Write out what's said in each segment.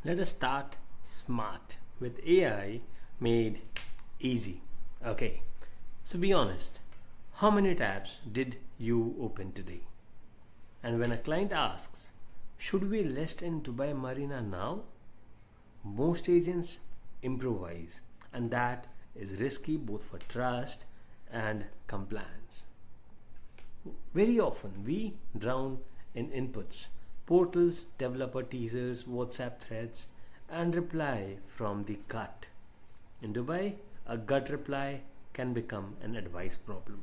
Let us start smart with AI made easy. Okay, so be honest. How many tabs did you open today? And when a client asks, should we list in Dubai Marina now? Most agents improvise, and that is risky both for trust and compliance. Very often we drown in inputs, portals, developer teasers, WhatsApp threads, and reply from the gut. In Dubai, a gut reply can become an advice problem.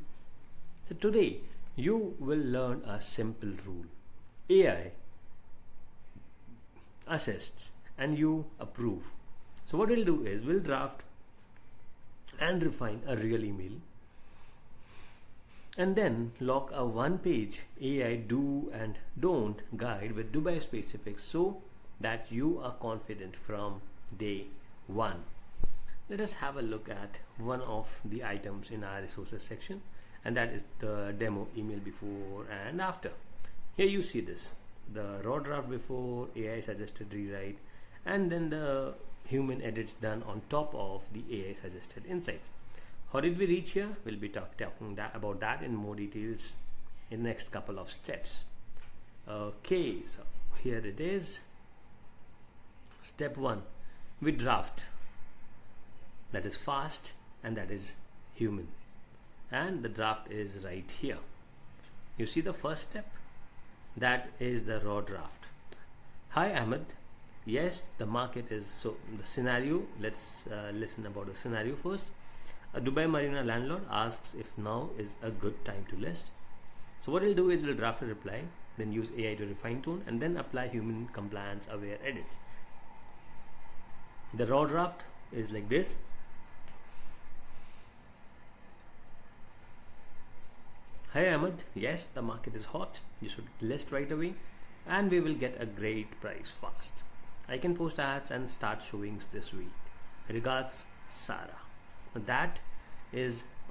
So today, you will learn a simple rule. AI assists and you approve. So what we'll do is we'll draft and refine a real email and then lock a one-page AI do and don't guide with Dubai specifics so that you are confident from day one. Let us have a look at one of the items in our resources section, and that is the demo email before and after. Here you see this, the raw draft before, AI suggested rewrite, and then the human edits done on top of the AI suggested insights. How did we reach here? We'll be talking about that in more details in the next couple of steps. Okay, so here it is. Step 1, we draft. That is fast and that is human. And the draft is right here. You see the first step? That is the raw draft. Hi Ahmed. Yes, the market is, so the scenario, let's listen about the scenario first. A Dubai Marina landlord asks if now is a good time to list. So what we'll do is we'll draft a reply, then use AI to refine tone, and then apply human compliance aware edits. The raw draft is like this. Hi Ahmed, yes, the market is hot. You should list right away and we will get a great price fast. I can post ads and start showings this week. Regards, Sarah. That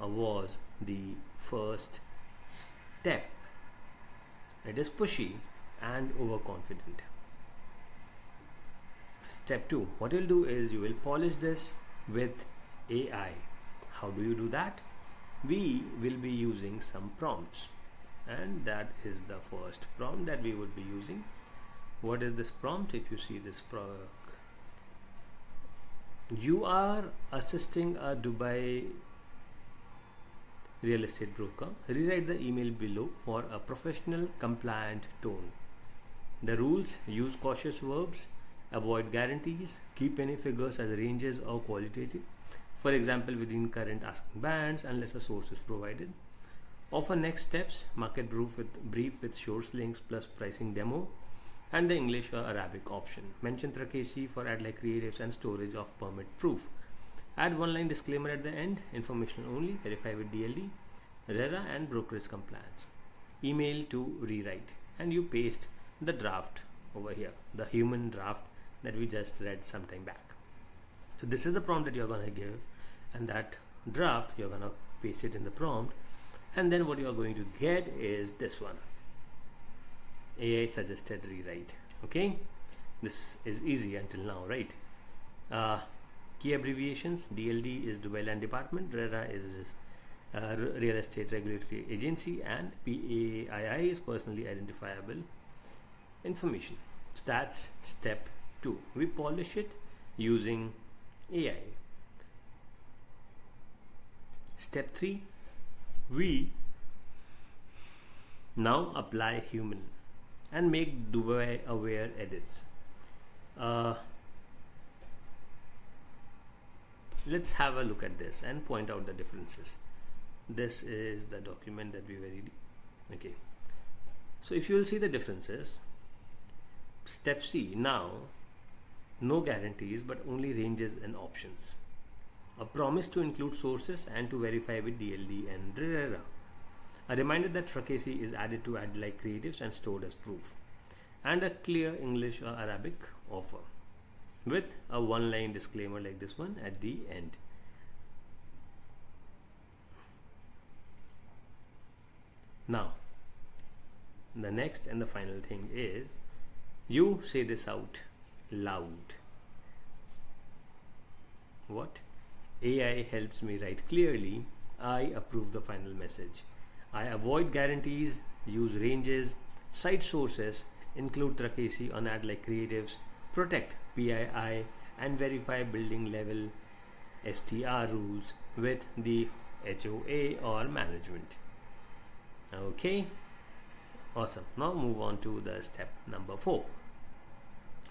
was the first step. It is pushy and overconfident. Step 2. What you'll do is you will polish this with AI. How do you do that? We will be using some prompts, and that is the first prompt that we would be using. What is this prompt? If you see this product, you are assisting a Dubai real estate broker. Rewrite the email below for a professional compliant tone. The rules: use cautious verbs, avoid guarantees, keep any figures as ranges or qualitative, for example within current asking bands unless a source is provided. Offer next steps, market brief with source links plus pricing demo, and the English or Arabic option. Mention Trakesi for ad-like creatives and storage of permit proof. Add one line disclaimer at the end, information only, verify with DLD, RERA and brokerage compliance. Email to rewrite, and you paste the draft over here, the human draft that we just read some time back. So this is the prompt that you're going to give, and that draft you're going to paste it in the prompt, and then what you're going to get is this one, AI suggested rewrite. Okay, this is easy until now, right? Key abbreviations: DLD is Dubai Land Department, RERA is Real Estate Regulatory Agency, and PAII is personally identifiable information. So that's step 2. We polish it using AI. Step 3, we now apply human and make Dubai aware edits. Let's have a look at this and point out the differences. This is the document that we were reading. Okay, so if you will see the differences, step C, now no guarantees but only ranges and options. A promise to include sources and to verify with DLD and RERA. A reminder that Trakesi is added to add like creatives and stored as proof. And a clear English or Arabic offer with a one-line disclaimer like this one at the end. Now, the next and the final thing is you say this out loud. What? AI helps me write clearly. I approve the final message. I avoid guarantees, use ranges, cite sources, include Trakesi on ad like creatives, protect PII, and verify building level STR rules with the HOA or management. Okay, awesome. Now move on to the step number 4.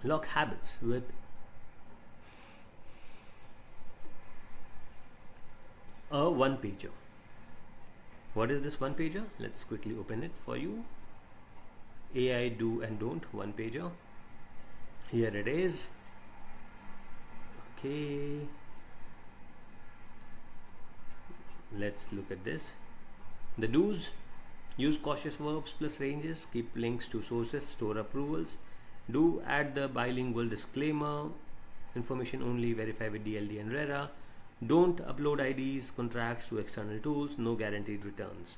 Lock habits with a one pager. What is this one pager? Let's quickly open it for you. AI do and don't one pager. Here it is. Okay, let's look at this. The do's: use cautious verbs plus ranges, keep links to sources, store approvals. Do: add the bilingual disclaimer, information only, verify with DLD and RERA. Don't upload IDs, contracts to external tools, no guaranteed returns.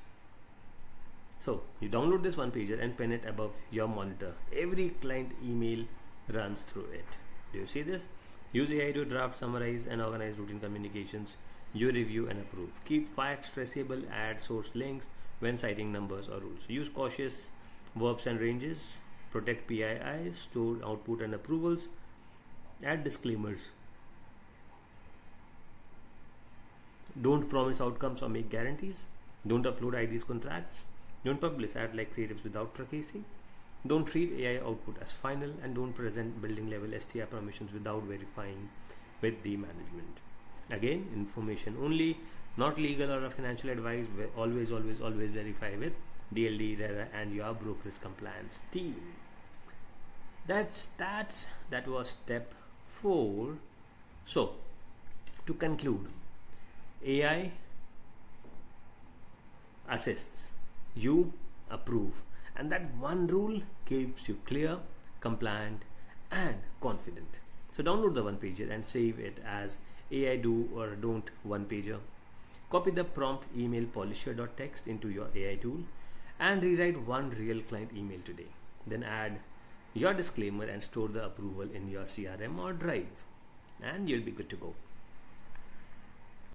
So you download this one pager and pen it above your monitor. Every client email runs through it. Do you see this? Use AI to draft, summarize, and organize routine communications. You review and approve. Keep facts traceable, add source links when citing numbers or rules. Use cautious verbs and ranges, protect PII, store output and approvals, add disclaimers. Don't promise outcomes or make guarantees. Don't upload IDs, contracts. Don't publish ad like creatives without Trakesi. Don't treat AI output as final, and don't present building level STR permissions without verifying with the management. Again, information only, not legal or a financial advice. Always verify with DLD, RERA, and your brokerage compliance team. That was step 4. So, to conclude, AI assists, you approve, and that one rule keeps you clear, compliant, and confident. So download the one pager and save it as AI do or don't one pager. Copy the prompt email polisher.txt into your AI tool and rewrite one real client email today. Then add your disclaimer and store the approval in your CRM or Drive, and you'll be good to go.